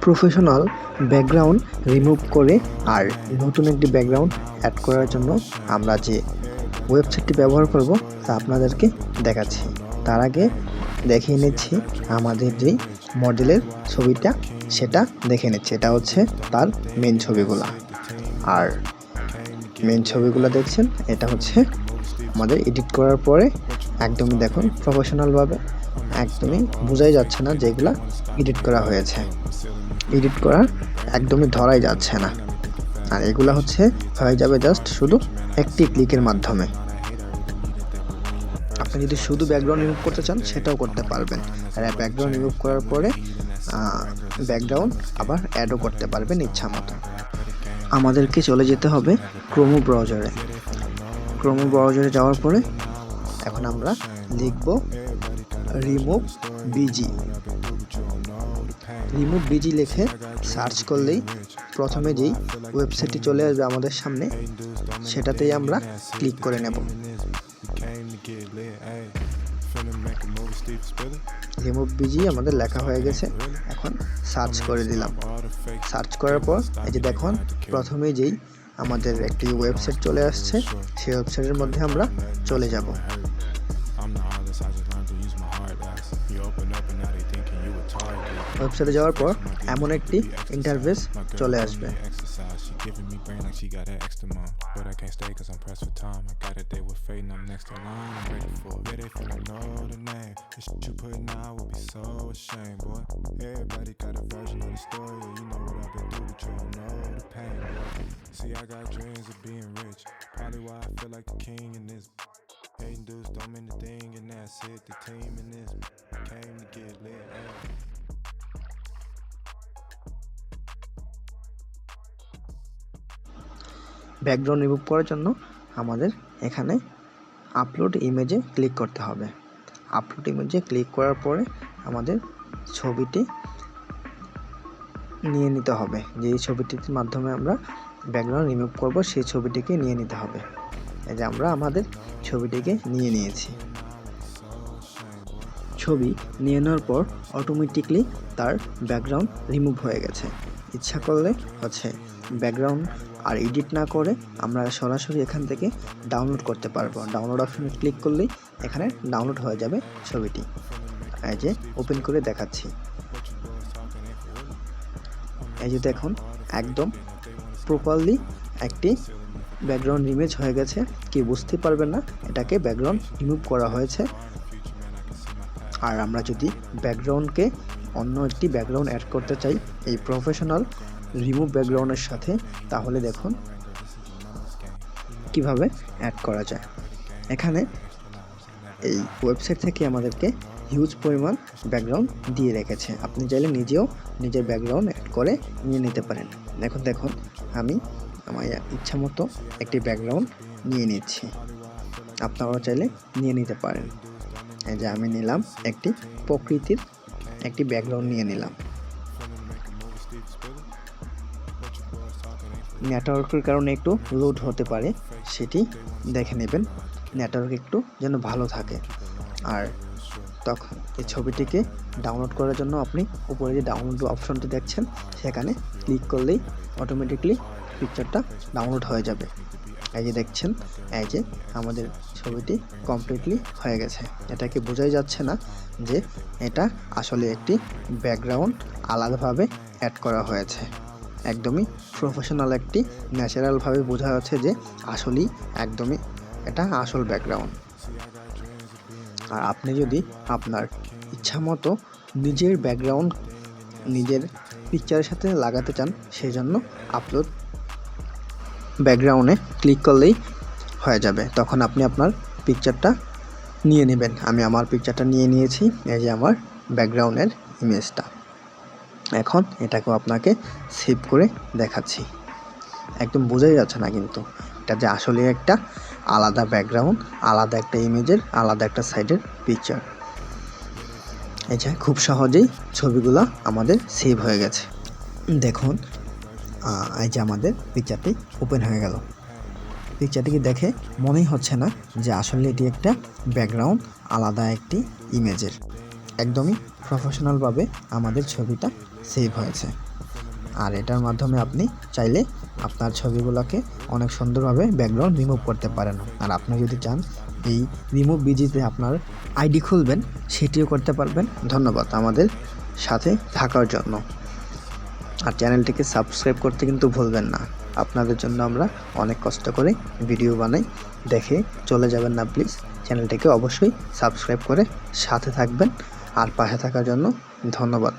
Professional background remove করে আর নতুন একটি ব্যাকগ্রাউন্ড অ্যাড করার জন্য আমরা যে ওয়েবসাইটটি ব্যবহার করব তা আপনাদেরকে দেখাচ্ছি। তার আগে দেখিয়ে নিচ্ছি আমাদের যেই মডেলের ছবিটা সেটা দেখে নিচ্ছি। এটা হচ্ছে তার মেন ছবিগুলো, আর মেন ছবিগুলো দেখছেন এটা হচ্ছে আমাদের এডিট করার পরে একদমই দেখুন প্রফেশনালভাবে একদমই বোঝাই যাচ্ছে না যেগুলা এডিট করা হয়েছে। এডিট করা একদমই ধরাই যাচ্ছে না, আর এগুলা হচ্ছে হয়ে যাবে জাস্ট শুধু একটি ক্লিকের মাধ্যমে। আপনি যদি শুধু ব্যাকগ্রাউন্ড রিমুভ করতে চান সেটাও করতে পারবেন, আর ব্যাকগ্রাউন্ড রিমুভ করার পরে ব্যাকগ্রাউন্ড আবার অ্যাডও করতে পারবেন ইচ্ছা মতো। আমাদেরকে চলে যেতে হবে ক্রোমো ব্রাউজারে। ক্রোমো ব্রাউজারে যাওয়ার পরে এখন আমরা লিখব Remove.Bg। Remove.Bg লিখে সার্চ করলেই প্রথমে যেই ওয়েবসাইটটি চলে আসবে আমাদের সামনে সেটাতেই আমরা ক্লিক করে নেব। Remove.Bg আমাদের লেখা হয়ে গেছে, এখন সার্চ করে দিলাম। সার্চ করার পর এই যে দেখুন প্রথমে যেই আমাদের একটি ওয়েবসাইট চলে আসছে, সেই ওয়েবসাইটের মধ্যে আমরা চলে যাব। ওয়েবসাইটে যাওয়ার পর এমন একটি ইন্টারফেস চলে আসবে। Hating dudes don't mean a thing, and that's it. The team in this came to get lit. Background remove করার জন্য আমাদের এখানে আপলোড ইমেজে ক্লিক করতে হবে। আপলোড ইমেজে ক্লিক করার পরে আমাদের ছবিটি নিয়ে নিতে হবে। যেই ছবিটির মাধ্যমে আমরা ব্যাকগ্রাউন্ড রিমুভ করব সেই ছবিটিকে নিয়ে নিতে হবে। এই যে আমরা আমাদের ছবিটিকে নিয়ে নিয়েছি। ছবি নিয়ে নেওয়ার পর অটোমেটিকলি তার ব্যাকগ্রাউন্ড রিমুভ হয়ে গেছে। ইচ্ছা করলে হচ্ছে ব্যাকগ্রাউন্ড আর এডিট না করে আমরা সরাসরি এখান থেকে ডাউনলোড করতে পারবো। ডাউনলোড অপশনে ক্লিক করলেই এখানে ডাউনলোড হয়ে যাবে ছবিটি। এই যে ওপেন করে দেখাচ্ছি। এই যে দেখুন একদম প্রপারলি একটি ব্যাকগ্রাউন্ড ইমেজ হয়ে গেছে। কি বুঝতে পারবেন না এটাকে ব্যাকগ্রাউন্ড রিমুভ করা হয়েছে। আর আমরা যদি ব্যাকগ্রাউন্ডকে অন্য একটি ব্যাকগ্রাউন্ড অ্যাড করতে চাই এই প্রফেশনাল রিমুভ ব্যাকগ্রাউন্ডের সাথে, তাহলে দেখুন কিভাবে অ্যাড করা যায়। এখানে এই ওয়েবসাইট থেকে আমাদেরকে হিউজ পরিমাণ ব্যাকগ্রাউন্ড দিয়ে রেখেছে। আপনি চাইলে নিজেও নিজের ব্যাকগ্রাউন্ড অ্যাড করে নিয়ে নিতে পারেন। দেখুন আমি আমার ইচ্ছা মতো একটি ব্যাকগ্রাউন্ড নিয়ে নিচ্ছি, আপনারাও চাইলে নিয়ে নিতে পারেন। এই যে আমি নিলাম একটি প্রকৃতির একটি ব্যাকগ্রাউন্ড নিয়ে নিলাম। নেটওয়ার্কের কারণে একটু লোড হতে পারে, সেটি দেখে নেবেন। নেটওয়ার্ক একটু যেন ভালো থাকে। আর তখন এই ছবিটিকে ডাউনলোড করার জন্য আপনি উপরে যে ডাউনলোড অপশনটি দেখছেন সেখানে ক্লিক করলেই অটোমেটিকলি পিকচারটা ডাউনলোড হয়ে যাবে। এই যে দেখছেন, এই যে আমাদের ছবিটি কমপ্লিটলি হয়ে গেছে। এটাকে বোঝাই যাচ্ছে না যে এটা আসলে একটি ব্যাকগ্রাউন্ড আলাদাভাবে অ্যাড করা হয়েছে। একদমই প্রফেশনাল একটি ন্যাচারালভাবে বোঝা যাচ্ছে যে আসলেই একদমই এটা আসল ব্যাকগ্রাউন্ড। আর আপনি যদি আপনার ইচ্ছা মতো নিজের ব্যাকগ্রাউন্ড নিজের পিকচারের সাথে লাগাতে চান, সেই জন্য আপলোড ব্যাকগ্রাউন্ডে ক্লিক করলেই হয়ে যাবে। তখন আপনি আপনার পিকচারটা নিয়ে নেবেন। আমি আমার পিকচারটা নিয়ে নিয়েছি। এই যে আমার ব্যাকগ্রাউন্ডের ইমেজটা। এখন এটাকেও আপনাকে সেভ করে দেখাচ্ছি। একদম বোঝাই যাচ্ছে না কিন্তু এটা যে আসলে একটা আলাদা ব্যাকগ্রাউন্ড, আলাদা একটা ইমেজের আলাদা একটা সাইডের পিকচার। এই যে খুব সহজেই ছবিগুলো আমাদের সেভ হয়ে গেছে। দেখুন এই যে আমাদের পিকচারটি ওপেন হয়ে গেল। পিকচারটিকে দেখে মনেই হচ্ছে না যে আসলে এটি একটা ব্যাকগ্রাউন্ড আলাদা একটি ইমেজের। একদমই প্রফেশনালভাবে আমাদের ছবিটা সেভ হয়েছে। আর এটার মাধ্যমে আপনি চাইলে আপনার ছবিগুলোকে অনেক সুন্দরভাবে ব্যাকগ্রাউন্ড রিমুভ করতে পারেন। আর আপনি যদি চান এই Remove.Bg-তে আপনার আইডি খুলবেন, সেটিও করতে পারবেন। ধন্যবাদ আমাদের সাথে থাকার জন্য। আর চ্যানেলটিকে সাবস্ক্রাইব করতে কিন্তু ভুলবেন না। আপনাদের জন্য আমরা অনেক কষ্ট করে ভিডিও বানাই, দেখে চলে যাবেন না প্লিজ। চ্যানেলটিকে অবশ্যই সাবস্ক্রাইব করে সাথে থাকবেন। আর পাশে থাকার জন্য ধন্যবাদ।